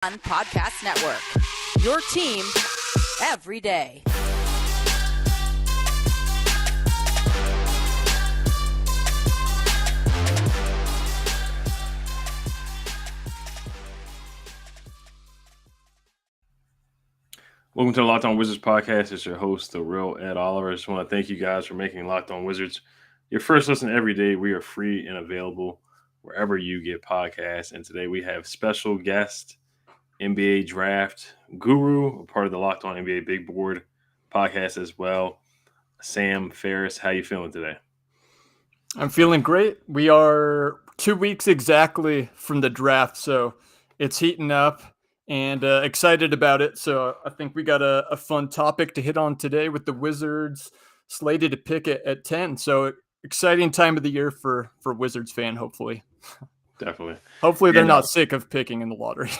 on Podcast Network. Your team every day. Welcome to the Locked On Wizards podcast. It's your host, the real Ed Oliver. I just want to thank you guys for making Locked On Wizards your first listen every day. We are free and available wherever you get podcasts. And today we have special guest, NBA Draft Guru, a part of the Locked On NBA Big Board podcast as well, Sam Ferris. How you feeling today? I'm feeling great. We are 2 weeks exactly from the draft, so it's heating up and excited about it. So I think we got a fun topic to hit on today with the Wizards slated to pick at 10. So exciting time of the year for Wizards fan, hopefully. Definitely. Hopefully they're not sick of picking in the lottery.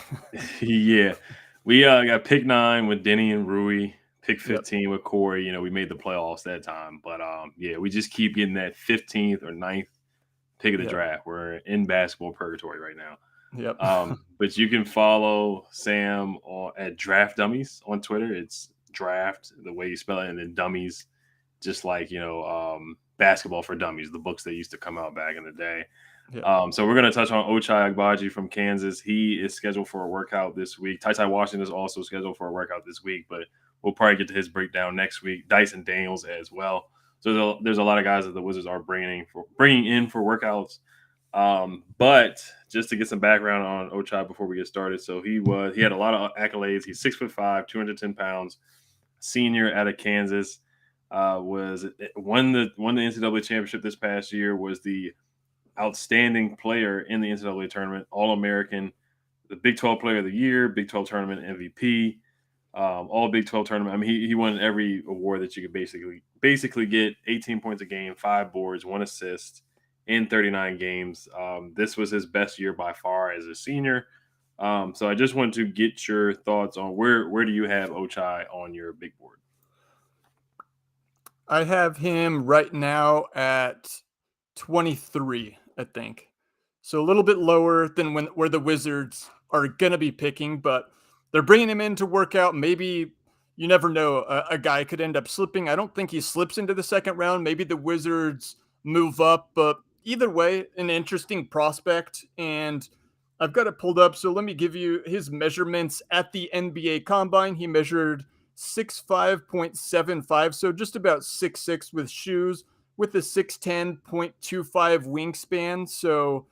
Yeah. We got pick 9 with Denny and Rui, pick 15 with Corey. You know, we made the playoffs that time. But, we just keep getting that 15th or 9th pick of the draft. We're in basketball purgatory right now. Yep. But you can follow Sam at Draft Dummies on Twitter. It's draft, the way you spell it, and then dummies, just like, Basketball for Dummies, the books that used to come out back in the day. Yeah. So we're going to touch on Ochai Agbaji from Kansas. He is scheduled for a workout this week. Ty Washington is also scheduled for a workout this week, but we'll probably get to his breakdown next week. Dyson Daniels as well. So there's a lot of guys that the Wizards are bringing in for workouts. But just to get some background on Ochai before we get started. So he had a lot of accolades. He's 6'5", 210 pounds, senior out of Kansas, won the NCAA championship this past year, was the outstanding player in the NCAA tournament, All-American, the Big 12 Player of the Year, Big 12 Tournament MVP, all Big 12 Tournament. I mean, he won every award that you could basically get. 18 points a game, 5 boards, 1 assist in 39 games. This was his best year by far as a senior. So I just wanted to get your thoughts on where do you have Ochai on your big board? I have him right now at 23, I think. So a little bit lower than where the Wizards are going to be picking, but they're bringing him in to work out. Maybe, you never know, a guy could end up slipping. I don't think he slips into the second round. Maybe the Wizards move up, but either way, an interesting prospect. And I've got it pulled up. So let me give you his measurements at the NBA Combine. He measured 6'5.75, so just about 6'6" with shoes, with a 6'10.25 wingspan. So,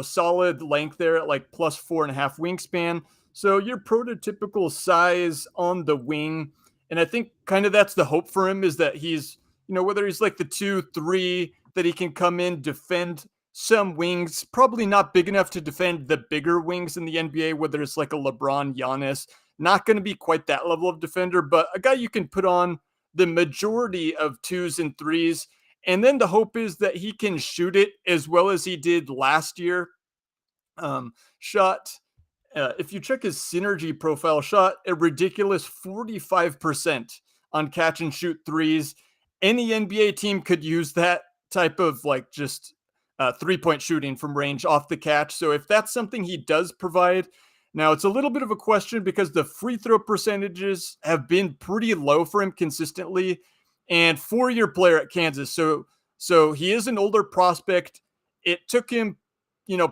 solid length there at like plus 4.5 wingspan. So your prototypical size on the wing. And I think kind of that's the hope for him, is that he's, whether he's like the 2-3, that he can come in, defend some wings, probably not big enough to defend the bigger wings in the NBA, whether it's like a LeBron, Giannis, not going to be quite that level of defender, but a guy you can put on the majority of 2s and 3s. And then the hope is that he can shoot it as well as he did last year. If you check his synergy profile, shot a ridiculous 45% on catch and shoot threes. Any NBA team could use that type of just 3-point shooting from range off the catch. So if that's something he does provide, now it's a little bit of a question because the free throw percentages have been pretty low for him consistently, and 4-year player at Kansas. So he is an older prospect. It took him,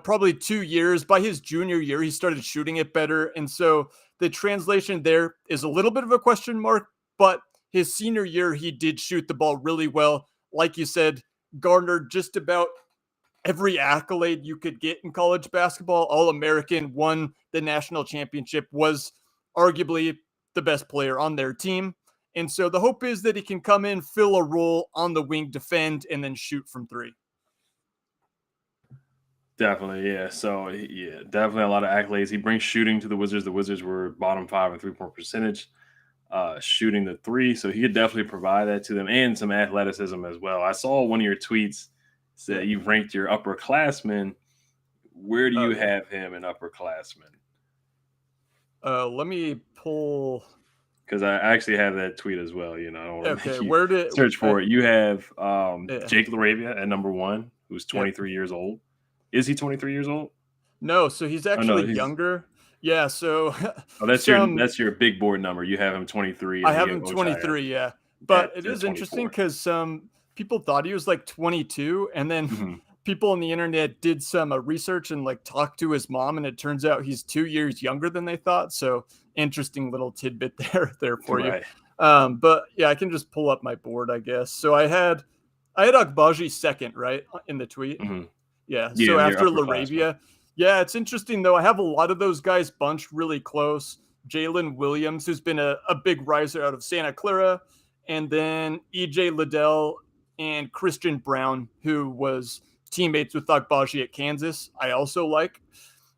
probably 2 years. By his junior year, he started shooting it better. And so the translation there is a little bit of a question mark, but his senior year, he did shoot the ball really well. Like you said, garnered just about every accolade you could get in college basketball. All-American, won the national championship, was arguably the best player on their team. And so the hope is that he can come in, fill a role on the wing, defend, and then shoot from 3. Definitely, yeah. So, definitely a lot of accolades. He brings shooting to the Wizards. The Wizards were bottom 5 in 3-point percentage, shooting the 3. So he could definitely provide that to them, and some athleticism as well. I saw one of your tweets that you ranked your upperclassmen. Where do you have him in upperclassmen? Let me pull, because I actually have that tweet as well. I don't want to search for it. You have Jake LaRavia at number 1, who's 23 years old. Is he 23 years old? No, so he's actually younger. Yeah, so Oh, that's some your big board number. You have him 23, I and have you have him Ochai 23, yeah. But it at is interesting 24. because some people thought he was like 22, and then Mhm. people on the internet did some research and like talked to his mom, and it turns out he's 2 years younger than they thought. So interesting little tidbit there for you. Right. But yeah, I can just pull up my board, I guess. So I had Agbaji second, right, in the tweet. Mhm. Yeah. Yeah, So and you're after upperclassmen. Laravia, yeah, it's interesting though. I have a lot of those guys bunched really close. Jalen Williams, who's been a big riser out of Santa Clara, and then EJ Liddell and Christian Brown, who was teammates with Agbaji at Kansas. I also like.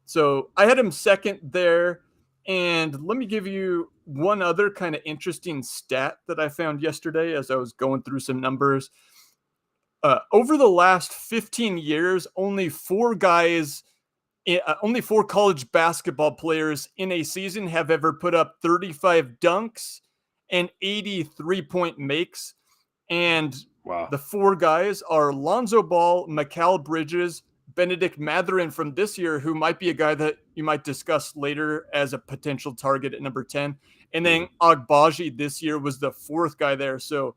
So I had him second there. And let me give you one other kind of interesting stat that I found yesterday as I was going through some numbers. Over the last 15 years, only four college basketball players in a season have ever put up 35 dunks and 80 3-point makes. And Wow. the four guys are Lonzo Ball, Mikal Bridges, Benedict Mathurin from this year, who might be a guy that you might discuss later as a potential target at number 10. And then Mhm. Agbaji this year was the fourth guy there. So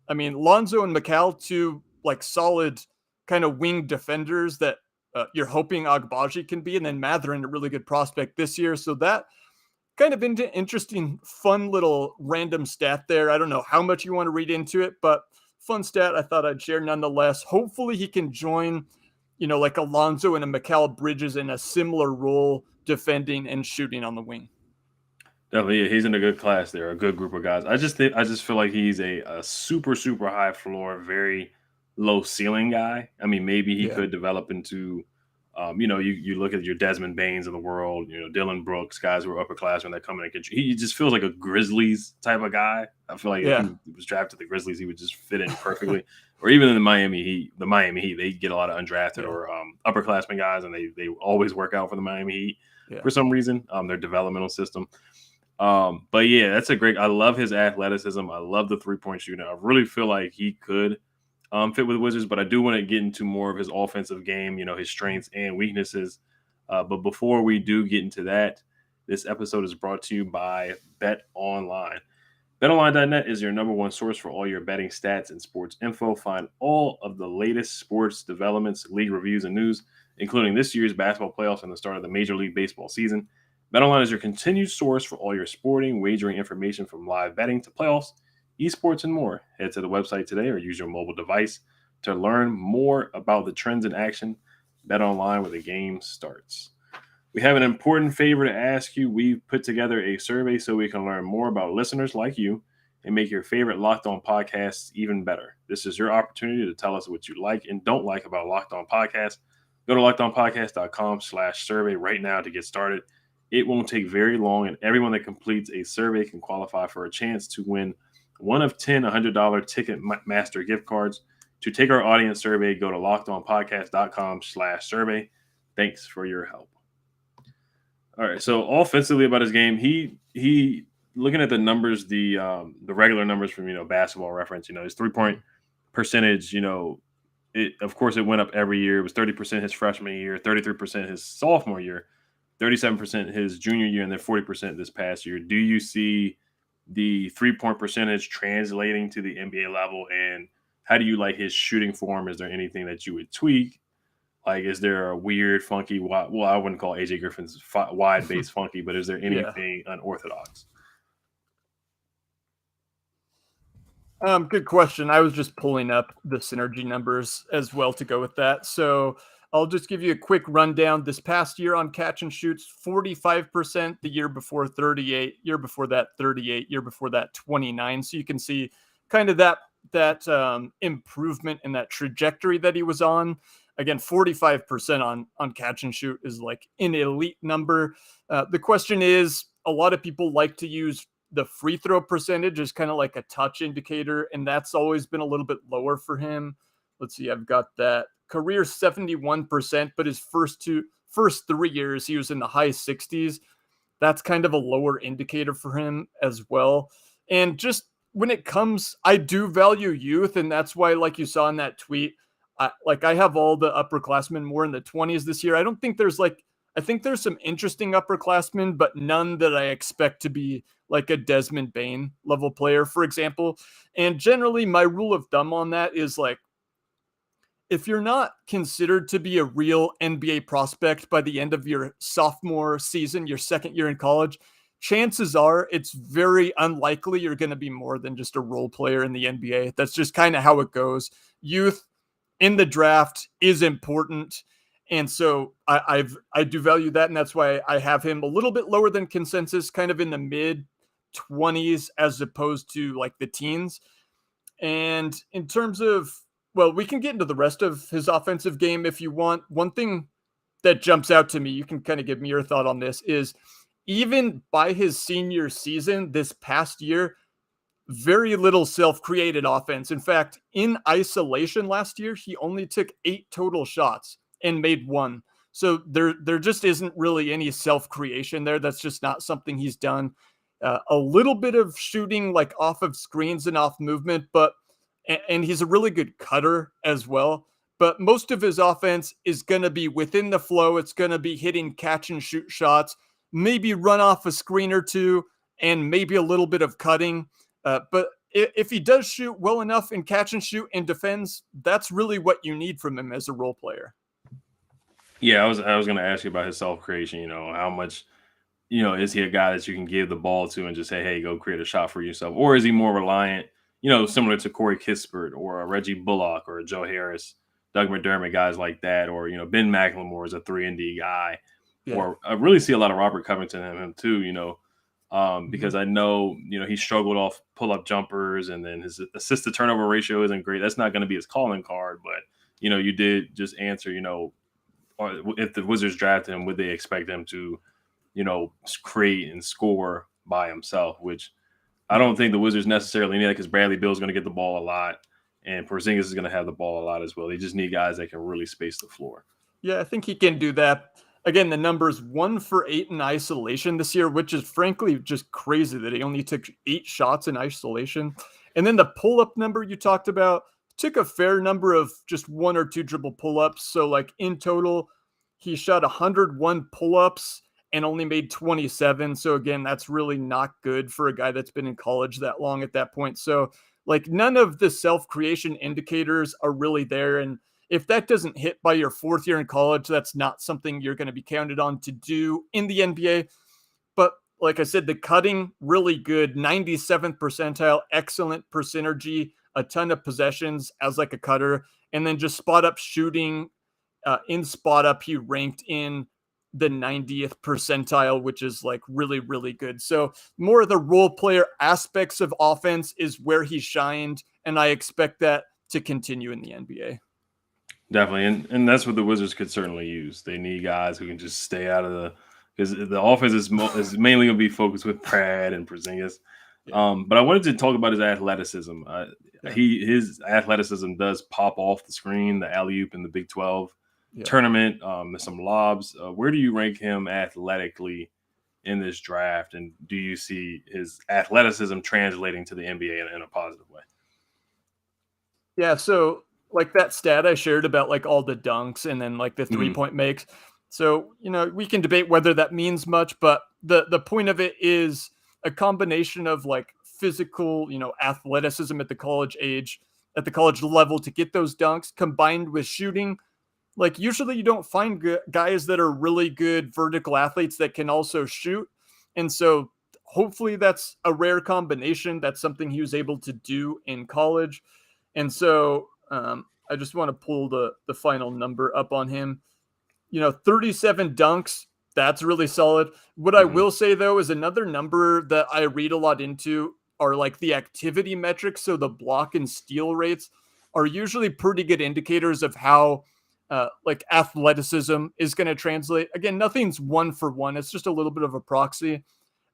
I mean, Lonzo and Mikal, two like solid kind of wing defenders that you're hoping Agbaji can be, and then Mathurin, a really good prospect this year. So that kind of interesting, fun little random stat there. I don't know how much you want to read into it, but fun stat I thought I'd share nonetheless. Hopefully he can join, like Alonzo and a Mikal Bridges in a similar role, defending and shooting on the wing. Definitely, yeah, he's in a good class there, a good group of guys. I just feel like he's a super, super high floor, very low ceiling guy. I mean, maybe he Yeah. could develop into, you look at your Desmond Baines of the world, Dylan Brooks, guys who are upperclassmen that come in and he just feels like a Grizzlies type of guy. I feel like if Yeah. he was drafted to the Grizzlies, he would just fit in perfectly. Or even in the Miami Heat, they get a lot of undrafted Yeah. or upperclassmen guys, and they always work out for the Miami Heat Yeah. for some reason. Their developmental system. But yeah, I love his athleticism. I love the 3-point shooting. I really feel like he could fit with the Wizards, but I do want to get into more of his offensive game, his strengths and weaknesses. But before we do get into that, this episode is brought to you by Bet Online. BetOnline.net is your number one source for all your betting stats and sports info. Find all of the latest sports developments, league reviews, and news, including this year's basketball playoffs and the start of the Major League Baseball season. BetOnline is your continued source for all your sporting wagering information from live betting to playoffs, esports, and more. Head to the website today or use your mobile device to learn more about the trends in action. BetOnline where the game starts. We have an important favor to ask you. We've put together a survey so we can learn more about listeners like you and make your favorite Locked On podcasts even better. This is your opportunity to tell us what you like and don't like about Locked On Podcasts. Go to lockedonpodcast.com/survey right now to get started. It won't take very long, and everyone that completes a survey can qualify for a chance to win one of 10 $100 Ticketmaster gift cards. To take our audience survey, go to lockedonpodcast.com/survey. Thanks for your help. All right, so offensively about his game, he looking at the numbers, the regular numbers from Basketball Reference, his 3-point percentage, of course it went up every year. It was 30% his freshman year, 33% his sophomore year, 37% his junior year, and then 40% this past year. Do you see the 3-point percentage translating to the NBA level, and how do you like his shooting form? Is there anything that you would tweak? Like, is there a weird, funky, well, I wouldn't call AJ Griffin's wide base funky, but is there Yeah. anything unorthodox? Good question. I was just pulling up the synergy numbers as well to go with that. So I'll just give you a quick rundown. This past year on catch and shoots, 45%, the year before 38, year before that 38, year before that 29. So you can see kind of that improvement in that trajectory that he was on. Again, 45% on catch and shoot is like an elite number. The question is, a lot of people like to use the free throw percentage as kind of like a touch indicator, and that's always been a little bit lower for him. Let's see, I've got that career 71%, but his first 3 years he was in the high 60s. That's kind of a lower indicator for him as well. And just when it comes, I do value youth, and that's why, like you saw in that tweet, I have all the upperclassmen more in the 20s this year. I don't think there's like I think there's some interesting upperclassmen, but none that I expect to be like a Desmond Bain level player, for example. And generally, my rule of thumb on that is like, if you're not considered to be a real NBA prospect by the end of your sophomore season, your second year in college, chances are it's very unlikely you're going to be more than just a role player in the NBA. That's just kind of how it goes. Youth in the draft is important. And so I do value that. And that's why I have him a little bit lower than consensus, kind of in the mid 20s as opposed to like the teens. And in terms of, well, we can get into the rest of his offensive game if you want. One thing that jumps out to me, you can kind of give me your thought on this, is even by his senior season this past year, very little self-created offense. In fact, in isolation last year, he only took 8 total shots and made 1. So there just isn't really any self-creation there. That's just not something he's done. A little bit of shooting like off of screens and off movement, and he's a really good cutter as well. But most of his offense is going to be within the flow. It's going to be hitting catch and shoot shots, maybe run off a screen or two, and maybe a little bit of cutting. But if he does shoot well enough in catch and shoot and defends, that's really what you need from him as a role player. Yeah, I was going to ask you about his self-creation, how much, is he a guy that you can give the ball to and just say, hey, go create a shot for yourself? Or is he more reliant, similar to Corey Kispert or Reggie Bullock or Joe Harris, Doug McDermott, guys like that, or, Ben McLemore is a 3-and-D guy. Yeah. Or I really see a lot of Robert Covington in him too, because I know, he struggled off pull-up jumpers, and then his assist-to-turnover ratio isn't great. That's not going to be his calling card, but, you did just answer, if the Wizards drafted him, would they expect him to, create and score by himself, which I don't think the Wizards necessarily need that, because Bradley Beal's going to get the ball a lot, and Porzingis is going to have the ball a lot as well. They just need guys that can really space the floor. Yeah, I think he can do that. Again, the number's 1 for 8 in isolation this year, which is frankly just crazy that he only took 8 shots in isolation. And then the pull-up number you talked about, took a fair number of just 1 or 2 dribble pull-ups. So like in total, he shot 101 pull-ups and only made 27. So again, that's really not good for a guy that's been in college that long at that point. So like none of the self-creation indicators are really there. And if that doesn't hit by your 4th year in college, that's not something you're going to be counted on to do in the NBA. But like I said, the cutting, really good, 97th percentile, excellent per synergy, a ton of possessions as like a cutter. And then just spot up shooting, in spot up, he ranked in the 90th percentile, which is like really, really good. So more of the role player aspects of offense is where he shined. And I expect that to continue in the NBA. Definitely, and that's what the Wizards could certainly use. They need guys who can just stay out of because the offense is mainly going to be focused with Brad and Porzingis. Yeah. But I wanted to talk about his athleticism. His athleticism does pop off the screen, the alley-oop in the Big 12 tournament, some lobs. Where do you rank him athletically in this draft, and do you see his athleticism translating to the NBA in a positive way? Yeah, so like that stat I shared about like all the dunks and then like the 3-point makes. So, we can debate whether that means much, but the point of it is a combination of like physical, athleticism at the college age, at the college level to get those dunks combined with shooting. Like usually you don't find guys that are really good vertical athletes that can also shoot. And so hopefully that's a rare combination. That's something he was able to do in college. And so, I just want to pull the final number up on him. 37 dunks. That's really solid. What I will say, though, is another number that I read a lot into are like the activity metrics. So the block and steal rates are usually pretty good indicators of how like athleticism is going to translate. Again, nothing's 1 for 1. It's just a little bit of a proxy.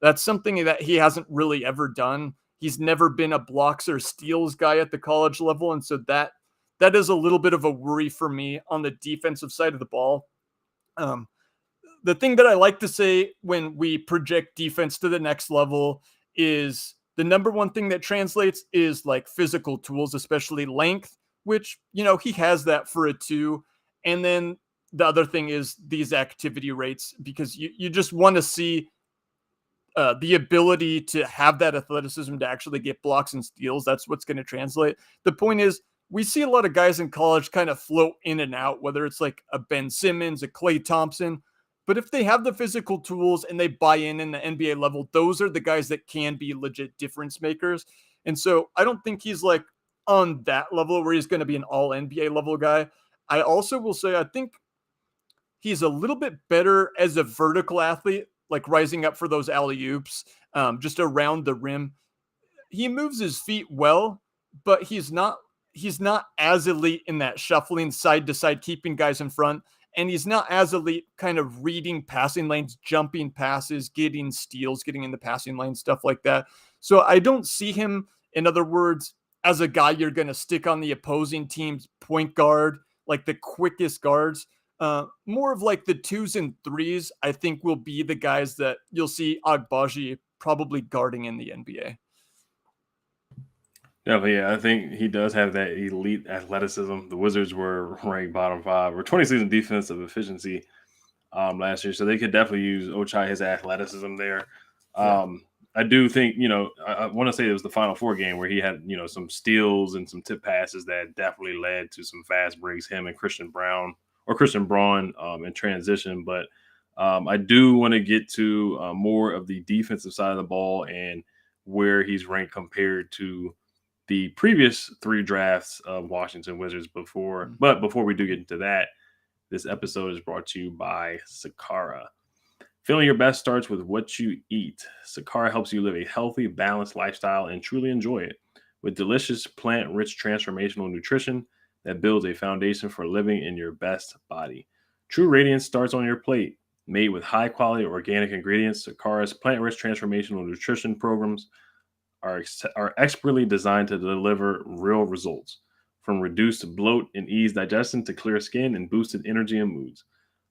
That's something that he hasn't really ever done. He's never been a blocks or steals guy at the college level. And so that is a little bit of a worry for me on the defensive side of the ball. The thing that I like to say when we project defense to the next level is the number one thing that translates is like physical tools, especially length, which, he has that for a 2. And then the other thing is these activity rates, because you just want to see the ability to have that athleticism to actually get blocks and steals. That's what's going to translate. The point is, we see a lot of guys in college kind of float in and out, whether it's like a Ben Simmons, a Klay Thompson. But if they have the physical tools and they buy in the NBA level, those are the guys that can be legit difference makers. And so I don't think he's like on that level where he's going to be an all NBA level guy. I also will say, I think he's a little bit better as a vertical athlete, like rising up for those alley-oops, just around the rim. He moves his feet well, but he's not as elite in that shuffling side to side, keeping guys in front. And he's not as elite kind of reading passing lanes, jumping passes, getting steals, getting in the passing lane, stuff like that. So I don't see him, in other words, as a guy you're going to stick on the opposing team's point guard, like the quickest guards. More of like the 2s and 3s, I think, will be the guys that you'll see Agbaji probably guarding in the NBA. Definitely, yeah. I think he does have that elite athleticism. The Wizards were ranked bottom 5 or 20th in defensive efficiency last year, so they could definitely use Ochai, his athleticism there. I do think, I want to say it was the Final Four game where he had, some steals and some tip passes that definitely led to some fast breaks, him and Christian Braun in transition. But I do want to get to more of the defensive side of the ball and where he's ranked compared to the previous 3 drafts of Washington Wizards before. But before we do get into that, this episode is brought to you by Sakara. Feeling your best starts with what you eat. Sakara helps you live a healthy, balanced lifestyle and truly enjoy it. With delicious, plant-rich, transformational nutrition that builds a foundation for living in your best body. True radiance starts on your plate. Made with high-quality organic ingredients, Sakara's plant-rich transformational nutrition programs are expertly designed to deliver real results, from reduced bloat and eased digestion to clear skin and boosted energy and moods.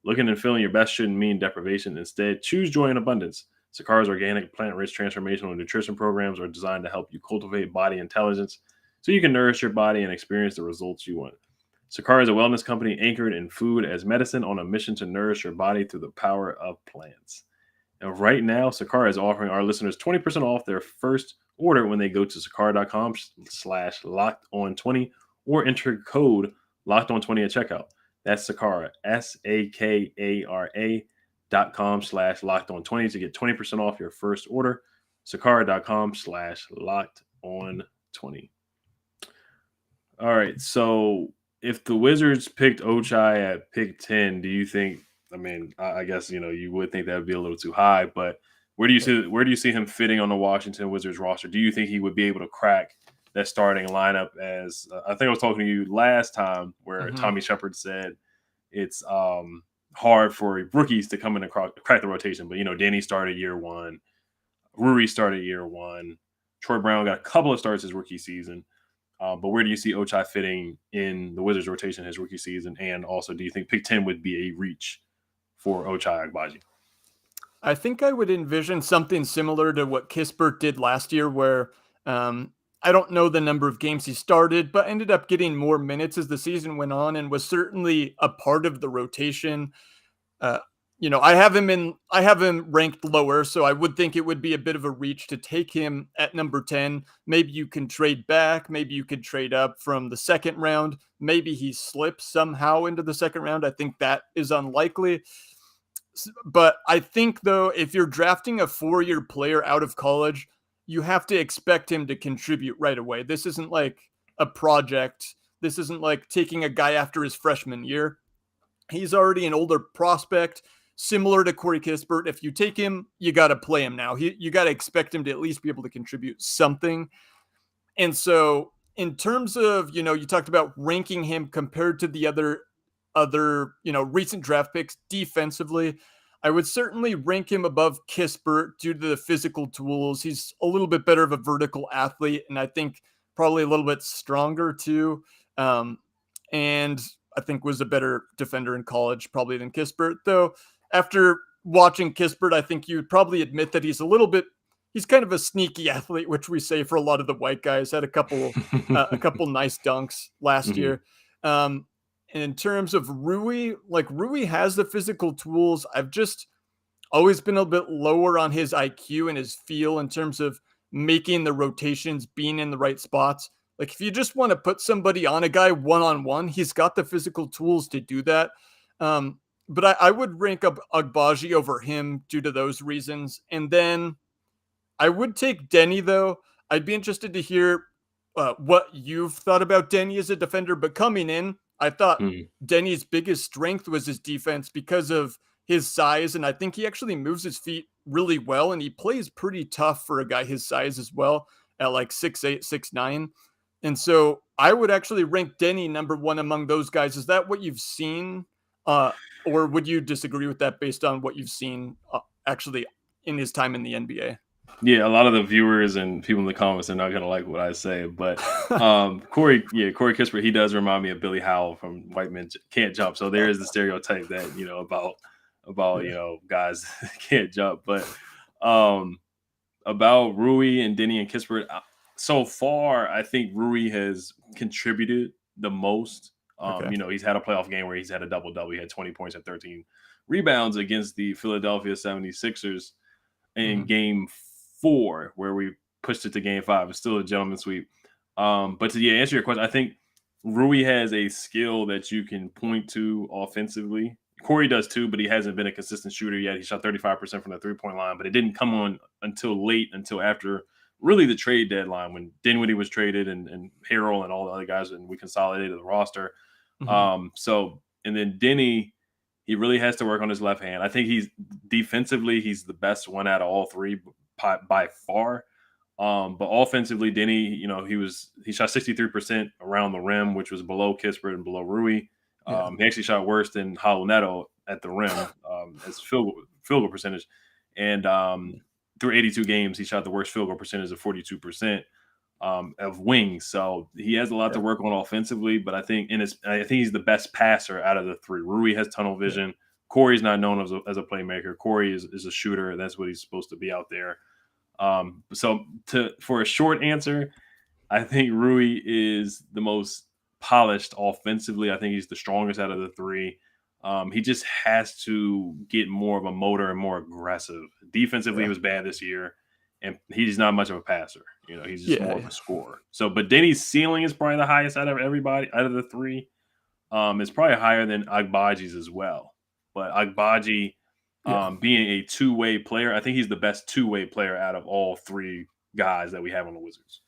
Looking and feeling your best shouldn't mean deprivation. Instead, choose joy and abundance. Sakara's organic, plant-rich transformational nutrition programs are designed to help you cultivate body intelligence so you can nourish your body and experience the results you want. Sakara is a wellness company anchored in food as medicine on a mission to nourish your body through the power of plants. And right now, Sakara is offering our listeners 20% off their first order when they go to sakara.com/lockedon20 or enter code lockedon20 at checkout. That's Sakara, SAKARA.com/lockedon20 to get 20% off your first order. Sakara.com/lockedon20. All right. So if the Wizards picked Ochai at pick 10, do you think, I guess, you would think that would be a little too high, but where do you see him fitting on the Washington Wizards roster? Do you think he would be able to crack that starting lineup? As I think I was talking to you last time where Tommy Shepard said it's hard for rookies to come in and crack the rotation. But, Danny started year 1. Rui started year 1. Troy Brown got a couple of starts his rookie season. But where do you see Ochai fitting in the Wizards rotation his rookie season? And also, do you think pick 10 would be a reach for Ochai Agbaji? I think I would envision something similar to what Kispert did last year, where I don't know the number of games he started, but ended up getting more minutes as the season went on and was certainly a part of the rotation. I have him ranked lower, so I would think it would be a bit of a reach to take him at number 10. Maybe you can trade back. Maybe you could trade up from the second round. Maybe he slips somehow into the second round. I think that is unlikely. But I think, though, if you're drafting a 4-year player out of college, you have to expect him to contribute right away. This isn't like a project. This isn't like taking a guy after his freshman year. He's already an older prospect, similar to Corey Kispert. If you take him, you got to play him now. You got to expect him to at least be able to contribute something. And so in terms of, you talked about ranking him compared to the other recent draft picks defensively, I would certainly rank him above Kispert due to the physical tools. He's a little bit better of a vertical athlete, and I think probably a little bit stronger too. And I think was a better defender in college probably than Kispert. Though after watching Kispert, I think you'd probably admit that he's kind of a sneaky athlete, which we say for a lot of the white guys. Had a couple nice dunks last year. And in terms of Rui, like Rui has the physical tools. I've just always been a bit lower on his IQ and his feel in terms of making the rotations, being in the right spots. Like if you just want to put somebody on a guy one on one, he's got the physical tools to do that. But I would rank up Agbaji over him due to those reasons. And then I would take Denny though. I'd be interested to hear what you've thought about Denny as a defender. But coming in, I thought Mhm. Denny's biggest strength was his defense because of his size, and I think he actually moves his feet really well, and he plays pretty tough for a guy his size as well at like 6'8", 6'9". And so I would actually rank Denny number one among those guys. Is that what you've seen? Uh, or would you disagree with that based on what you've seen actually in his time in the NBA? Yeah, a lot of the viewers and people in the comments are not gonna like what I say, but Corey Kispert, he does remind me of Billy Howell from White Men Can't Jump. So there is the stereotype that about Yeah. guys that can't jump, but um, about Rui and Denny and Kispert, so far I think Rui has contributed the most. Okay. He's had a playoff game where he's had a double double. He had 20 points and 13 rebounds against the Philadelphia 76ers in Mhm. game 4, where we pushed it to game 5. It's still a gentleman's sweep. But to answer your question, I think Rui has a skill that you can point to offensively. Corey does too, but he hasn't been a consistent shooter yet. He shot 35% from the 3-point line, but it didn't come on until after really the trade deadline when Dinwiddie was traded and Harrell and all the other guys, and we consolidated the roster. Mhm. And then Denny, he really has to work on his left hand. I think he's the best one out of all three by far. But offensively, Denny, he shot 63% around the rim, which was below Kispert and below Rui. Yeah. He actually shot worse than Neto at the rim as field goal percentage. And through 82 games, he shot the worst field goal percentage of 42% of wings. So he has a lot to Yeah. work on offensively, but I think he's the best passer out of the three. Rui has tunnel Yeah. vision. Corey's not known as a playmaker. Corey is a shooter. That's what he's supposed to be out there. For a short answer, I think Rui is the most polished offensively. I think he's the strongest out of the three. He just has to get more of a motor and more aggressive. Defensively, he Yeah. was bad this year, and he's not much of a passer. He's just more of Yeah. a scorer. So, but Denny's ceiling is probably the highest out of everybody, out of the three. It's probably higher than Agbaji's as well. But Agbaji, Yeah. being a two-way player, I think he's the best two-way player out of all three guys that we have on the Wizards.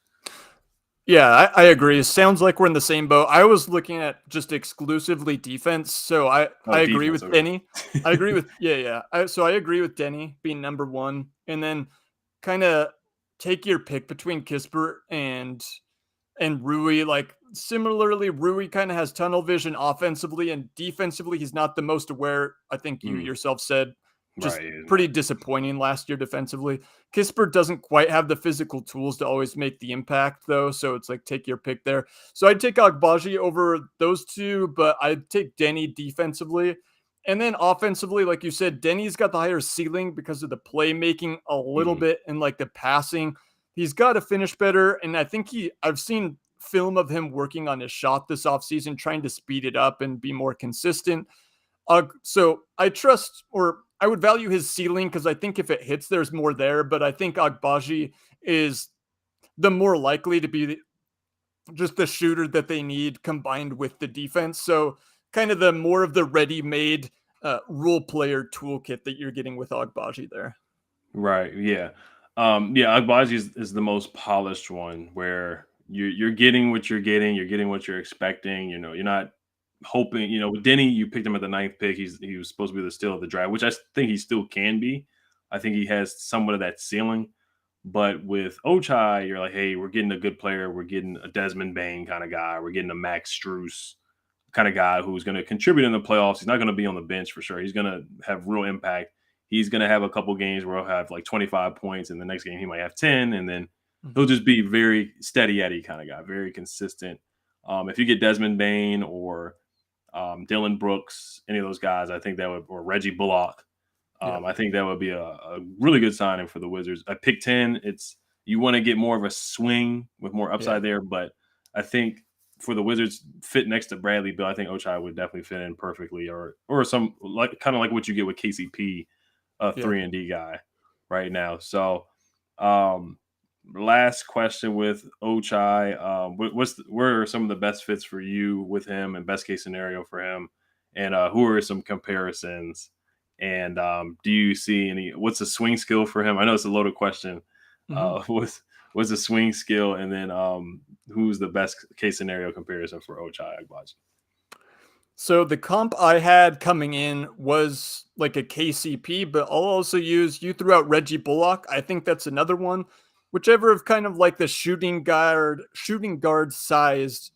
Yeah, I agree. Sounds like we're in the same boat. I was looking at just exclusively defense, so I Oh, agree defense. with Okay. Denny. I agree with yeah. So I agree with Denny being number one, and then kind of take your pick between Kispert and Rui. Like similarly, Rui kind of has tunnel vision offensively and defensively. He's not the most aware. I think you Mm, yourself said just right. He's pretty not. disappointing last year defensively. Kispert doesn't quite have the physical tools to always make the impact though. So it's like take your pick there. So I'd take Agbaji over those two, but I'd take Denny defensively. And then offensively, like you said, Denny's got the higher ceiling because of the playmaking a little Mhm. bit and like the passing. He's got to finish better. And I think I've seen film of him working on his shot this offseason, trying to speed it up and be more consistent. So I trust, or I would value his ceiling because I think if it hits, there's more there. But I think Agbaji is the more likely to be just the shooter that they need combined with the defense. So kind of the more of the ready-made role player toolkit that you're getting with Agbaji there. Right. Yeah. Agbaji is the most polished one where you're getting what you're getting. You're getting what you're expecting. You're not hoping. With Denny, you picked him at the ninth pick. He was supposed to be the steal of the draft, which I think he still can be. I think he has somewhat of that ceiling. But with Ochai, you're like, hey, we're getting a good player. We're getting a Desmond Bain kind of guy. We're getting a Max Strus kind of guy who's going to contribute in the playoffs. He's not going to be on the bench for sure. He's going to have real impact. He's going to have a couple games where he'll have like 25 points, and the next game he might have 10, and then he'll Mhm. just be very steady Eddie kind of guy, very consistent. If you get Desmond Bain or Dylan Brooks, any of those guys, I think that would, or Reggie Bullock, Yeah. I think that would be a really good signing for the Wizards. At pick 10, you want to get more of a swing with more Yeah. upside there, but I think for the Wizards fit next to Bradley Beal, I think Ochai would definitely fit in perfectly, or some kind of like what you get with KCP, a 3-and-D guy right now. So, last question with Ochai, where are some of the best fits for you with him and best case scenario for him, and who are some comparisons? And do you see what's the swing skill for him? I know it's a loaded question. What's the swing skill, and then who's the best case scenario comparison for Ochai Agbaji? So the comp I had coming in was like a KCP, but I'll also use, you threw out Reggie Bullock. I think that's another one. Whichever of kind of like the shooting guard sized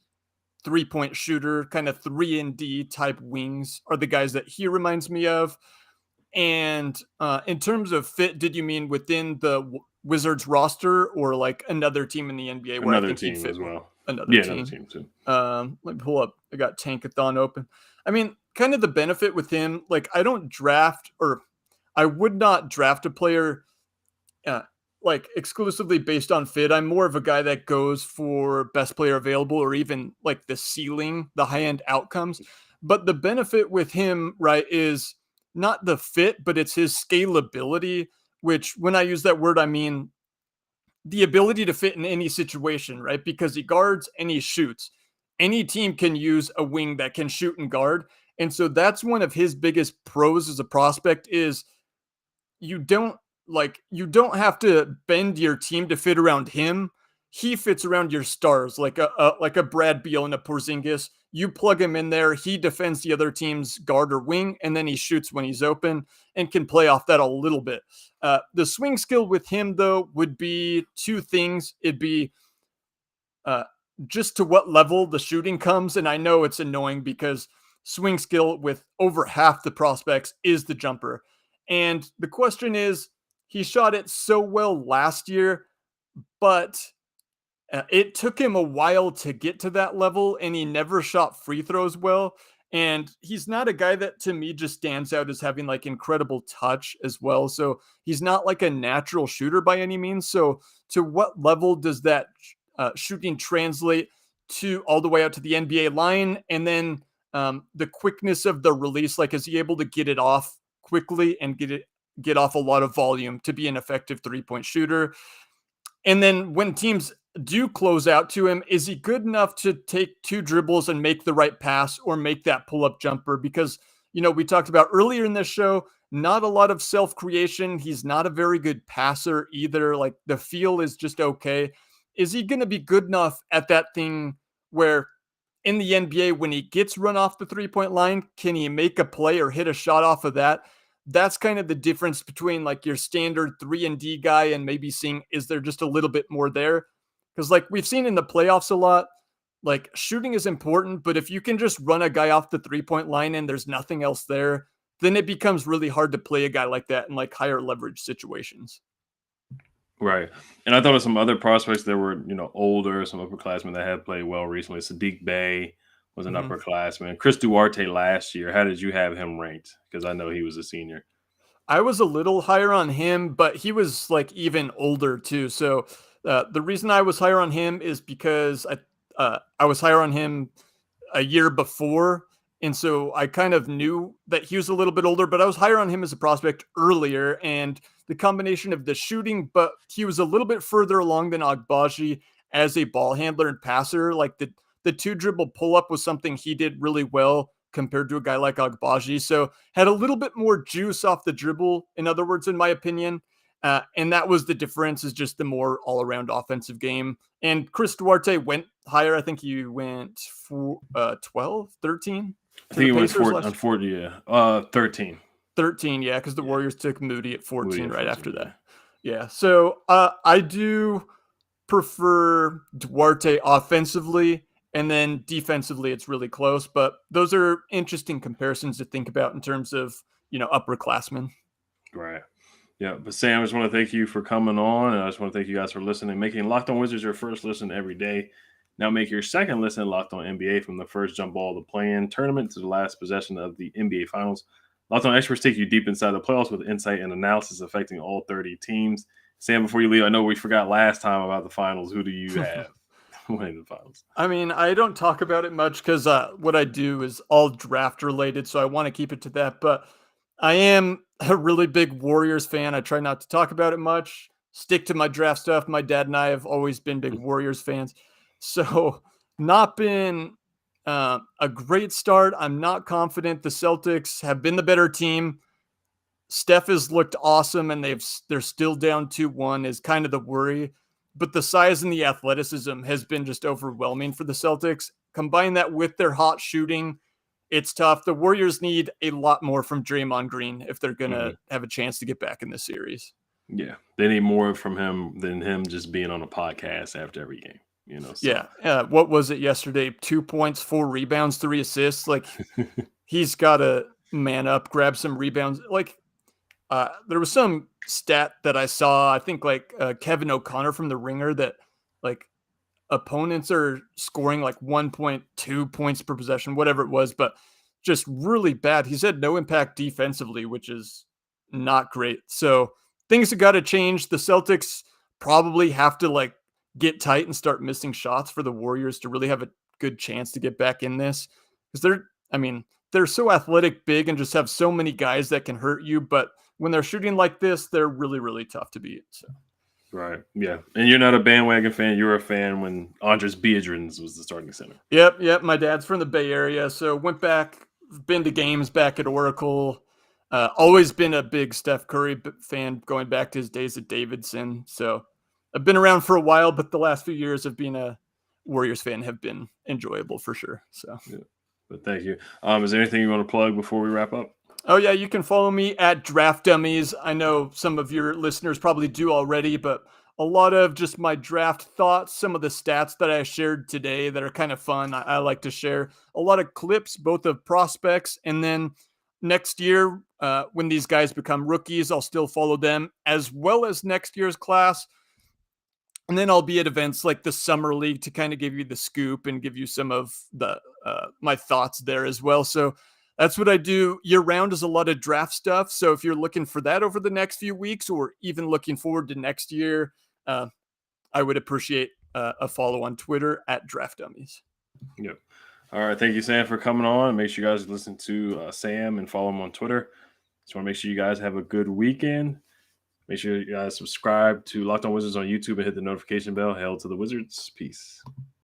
3-point shooter, kind of 3-and-D type wings are the guys that he reminds me of. And in terms of fit, did you mean within the Wizards roster or like another team in the NBA where Another I think team he'd fit as well? Another team. Another team too. Let me pull up. I got Tankathon open. I mean, kind of the benefit with him, like I would not draft a player like exclusively based on fit. I'm more of a guy that goes for best player available or even like the ceiling, the high end outcomes. But the benefit with him, right, is not the fit, but it's his scalability, which when I use that word, I mean the ability to fit in any situation, right? Because he guards and he shoots. Any team can use a wing that can shoot and guard. And so that's one of his biggest pros as a prospect is you don't have to bend your team to fit around him. He fits around your stars like a Brad Beal and a Porzingis. You plug him in there, he defends the other team's guard or wing, and then he shoots when he's open and can play off that a little bit. The swing skill with him, though, would be two things. It'd be just to what level the shooting comes. And I know it's annoying because swing skill with over half the prospects is the jumper. And the question is, he shot it so well last year, but it took him a while to get to that level, and he never shot free throws well. And he's not a guy that to me just stands out as having like incredible touch as well. So he's not like a natural shooter by any means. So to what level does that shooting translate to all the way out to the NBA line? And then the quickness of the release, like is he able to get it off quickly and get off a lot of volume to be an effective 3-point shooter? And then when teams do close out to him, is he good enough to take 2 dribbles and make the right pass or make that pull-up jumper? Because, we talked about earlier in this show, not a lot of self-creation. He's not a very good passer either. Like the feel is just okay. Is he going to be good enough at that thing where in the NBA, when he gets run off the 3-point line, can he make a play or hit a shot off of that? That's kind of the difference between like your standard 3-and-D guy and maybe seeing, is there just a little bit more there? Because like we've seen in the playoffs a lot, like shooting is important, but if you can just run a guy off the 3-point line and there's nothing else there, then it becomes really hard to play a guy like that in like higher leverage situations. Right. And I thought of some other prospects that were, older, some upperclassmen that had played well recently. Sadiq Bey was an upperclassman. Chris Duarte last year, how did you have him ranked? Because I know he was a senior. I was a little higher on him, but he was like even older too. So the reason I was higher on him is because I was higher on him a year before. And so I kind of knew that he was a little bit older, but I was higher on him as a prospect earlier. And the combination of the shooting, but he was a little bit further along than Agbaji as a ball handler and passer. Like the 2 dribble pull up was something he did really well compared to a guy like Agbaji. So had a little bit more juice off the dribble, in other words, in my opinion. And that was the difference, is just the more all-around offensive game. And Chris Duarte went higher. I think he went for 12, 13. I think he went 13. 13, yeah, because the Warriors took Moody at 14 right after that. Yeah, so I do prefer Duarte offensively, and then defensively it's really close. But those are interesting comparisons to think about in terms of, upperclassmen. Right. Yeah, but Sam, I just want to thank you for coming on, and I just want to thank you guys for listening, making Locked On Wizards your first listen every day. Now make your second listen Locked On NBA, from the first jump ball of the play-in tournament to the last possession of the NBA Finals. Locked On experts take you deep inside the playoffs with insight and analysis affecting all 30 teams. Sam, before you leave, I know we forgot last time about the finals. Who do you have? winning the finals. I mean, I don't talk about it much because what I do is all draft related, so I want to keep it to that. But I am a really big Warriors fan. I try not to talk about it much, stick to my draft stuff. My dad and I have always been big Warriors fans. So, not been a great start. I'm not confident. The Celtics have been the better team. Steph has looked awesome, and they're still down 2-1 is kind of the worry. But the size and the athleticism has been just overwhelming for the Celtics. Combine that with their hot shooting, it's tough. The Warriors need a lot more from Draymond Green if they're going to have a chance to get back in this series. Yeah, they need more from him than him just being on a podcast after every game. So. Yeah. What was it yesterday? 2 points, 4 rebounds, 3 assists. Like, he's got to man up, grab some rebounds. Like, there was some stat that I saw, I think Kevin O'Connor from The Ringer, that like opponents are scoring like 1.2 points per possession, whatever it was, but just really bad. He said no impact defensively, which is not great. So things have got to change. The Celtics probably have to like get tight and start missing shots for the Warriors to really have a good chance to get back in this. Because they're so athletic, big, and just have so many guys that can hurt you. But when they're shooting like this, they're really, really tough to beat. So. Right. Yeah. And you're not a bandwagon fan. You were a fan when Andres Biedrins was the starting center. Yep. My dad's from the Bay Area, so went back, been to games back at Oracle. Always been a big Steph Curry fan going back to his days at Davidson. So I've been around for a while, but the last few years of being a Warriors fan have been enjoyable for sure. So. Yeah. But thank you. Is there anything you want to plug before we wrap up? Oh, yeah, you can follow me at Draft Dummies. I know some of your listeners probably do already, but a lot of just my draft thoughts, some of the stats that I shared today that are kind of fun. I like to share a lot of clips, both of prospects, and then next year, when these guys become rookies, I'll still follow them, as well as next year's class. And then I'll be at events like the Summer League to kind of give you the scoop and give you some of the my thoughts there as well. So that's what I do year round, is a lot of draft stuff. So if you're looking for that over the next few weeks, or even looking forward to next year, I would appreciate a follow on Twitter at Draft Dummies. Yep. All right. Thank you, Sam, for coming on. Make sure you guys listen to Sam and follow him on Twitter. Just want to make sure you guys have a good weekend. Make sure you guys subscribe to Locked On Wizards on YouTube and hit the notification bell. Hail to the Wizards. Peace.